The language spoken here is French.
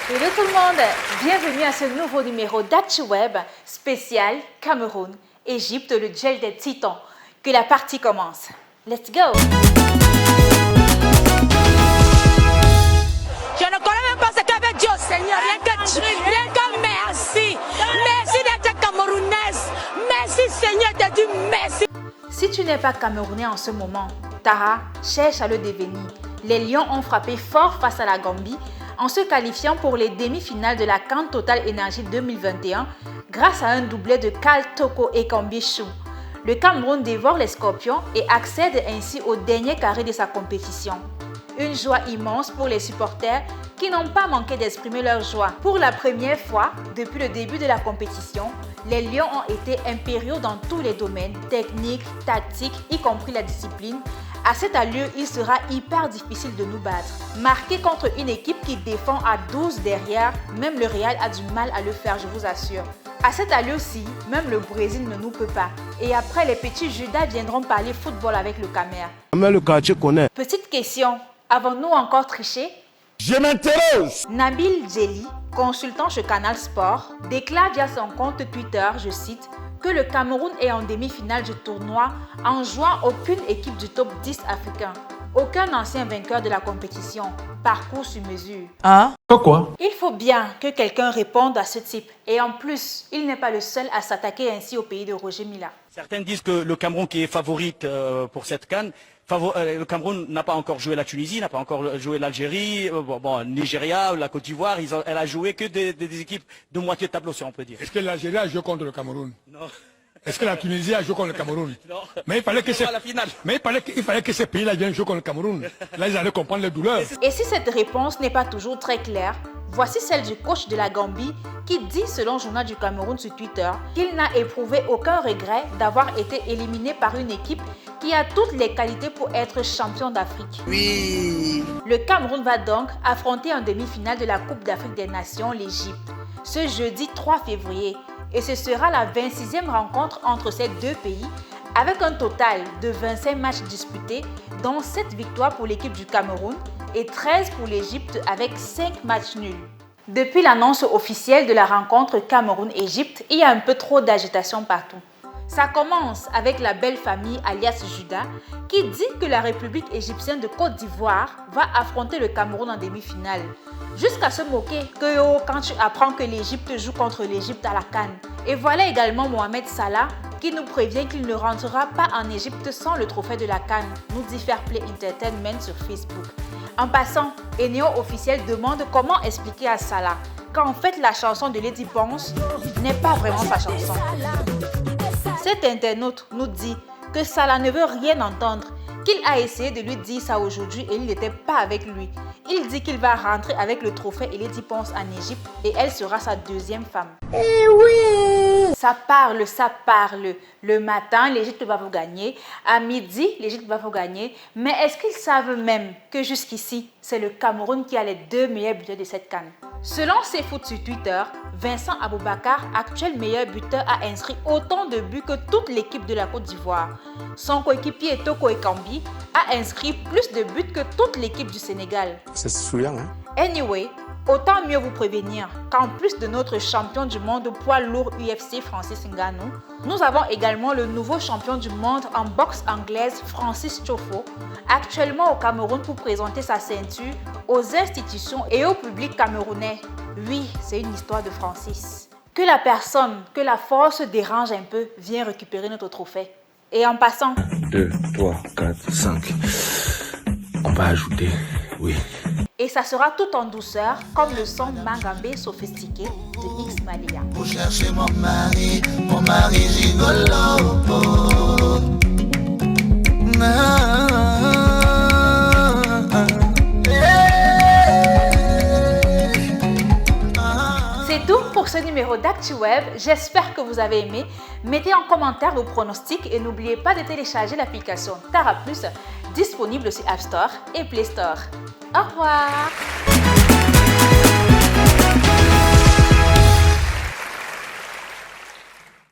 Hello tout le monde, bienvenue à ce nouveau numéro d'ActuWeb spécial Cameroun, Égypte, le duel des titans. Que la partie commence. Let's go! Je ne connais même pas ce qu'avait dit au Seigneur, rien que merci. Merci d'être camerounaise. Merci Seigneur, de dire merci. Si tu n'es pas camerounais en ce moment, Tara cherche à le devenir. Les Lions ont frappé fort face à la Gambie en se qualifiant pour les demi-finales de la CAN Total Energy 2021 grâce à un doublé de Karl Toko et Kambi Chou. Le Cameroun dévore les Scorpions et accède ainsi au dernier carré de sa compétition. Une joie immense pour les supporters qui n'ont pas manqué d'exprimer leur joie. Pour la première fois depuis le début de la compétition, les Lions ont été impériaux dans tous les domaines, techniques, tactiques, y compris la discipline. À cette allure, il sera hyper difficile de nous battre. Marquer contre une équipe qui défend à 12 derrière, même le Real a du mal à le faire, je vous assure. À cette allure-ci, même le Brésil ne nous peut pas. Et après, les petits Judas viendront parler football avec le Camer. Mais le quartier connaît. Petite question, avons-nous encore triché? Je m'interroge. Nabil Djeli, consultant chez Canal Sport, déclare via son compte Twitter, je cite, que le Cameroun est en demi-finale du tournoi en jouant aucune équipe du top 10 africain. Aucun ancien vainqueur de la compétition. Parcours sur mesure. Ah? Pourquoi? Il faut bien que quelqu'un réponde à ce type. Et en plus, il n'est pas le seul à s'attaquer ainsi au pays de Roger Mila. Certains disent que le Cameroun qui est favorite pour cette CAN, le Cameroun n'a pas encore joué la Tunisie, n'a pas encore joué l'Algérie, Nigeria, la Côte d'Ivoire, elle a joué que des équipes de moitié de tableau, si on peut dire. Est-ce que l'Algérie a joué contre le Cameroun? Non. Est-ce que la Tunisie a joué contre le Cameroun? Non. Mais il fallait que ces pays-là viennent jouer contre le Cameroun. Là, ils allaient comprendre les douleurs. Et si cette réponse n'est pas toujours très claire, voici celle du coach de la Gambie qui dit, selon Journal du Cameroun sur Twitter, qu'il n'a éprouvé aucun regret d'avoir été éliminé par une équipe qui a toutes les qualités pour être champion d'Afrique. Oui. Le Cameroun va donc affronter en demi-finale de la Coupe d'Afrique des Nations l'Égypte ce jeudi 3 février. Et ce sera la 26e rencontre entre ces deux pays avec un total de 25 matchs disputés, dont 7 victoires pour l'équipe du Cameroun et 13 pour l'Égypte avec 5 matchs nuls. Depuis l'annonce officielle de la rencontre Cameroun-Égypte, il y a un peu trop d'agitation partout. Ça commence avec la belle famille alias Judas qui dit que la République égyptienne de Côte d'Ivoire va affronter le Cameroun en demi-finale. Jusqu'à se moquer que quand tu apprends que l'Égypte joue contre l'Égypte à la CAN. Et voilà également Mohamed Salah qui nous prévient qu'il ne rentrera pas en Égypte sans le trophée de la CAN, nous dit Fairplay Entertainment sur Facebook. En passant, Eneo officiel demande comment expliquer à Salah qu'en fait la chanson de Lady Ponce n'est pas vraiment sa chanson. Cet internaute nous dit que Salah ne veut rien entendre, qu'il a essayé de lui dire ça aujourd'hui et il n'était pas avec lui. Il dit qu'il va rentrer avec le trophée et Lady Ponce en Égypte et elle sera sa deuxième femme. Eh oui. Ça parle, ça parle. Le matin, l'Égypte va vous gagner. À midi, l'Égypte va vous gagner. Mais est-ce qu'ils savent même que jusqu'ici, c'est le Cameroun qui a les 2 meilleurs buteurs de cette CAN? Selon CFoot sur Twitter, Vincent Aboubakar, actuel meilleur buteur, a inscrit autant de buts que toute l'équipe de la Côte d'Ivoire. Son coéquipier Toko Ekambi a inscrit plus de buts que toute l'équipe du Sénégal. C'est saoulant, hein? Anyway, autant mieux vous prévenir qu'en plus de notre champion du monde poids lourd UFC Francis Ngannou, nous avons également le nouveau champion du monde en boxe anglaise Francis Tchofo, actuellement au Cameroun pour présenter sa ceinture aux institutions et au public camerounais. Oui, c'est une histoire de Francis. Que la personne, que la force dérange un peu, vient récupérer notre trophée. Et en passant... 2, 3, 4, 5. On va ajouter, oui. Et ça sera tout en douceur, comme le son Mangambé sophistiqué de X Malia. Pour chercher mon mari gigolo. C'est tout pour ce numéro d'ActuWeb. J'espère que vous avez aimé. Mettez en commentaire vos pronostics et n'oubliez pas de télécharger l'application Tara Plus disponible sur App Store et Play Store. Au revoir!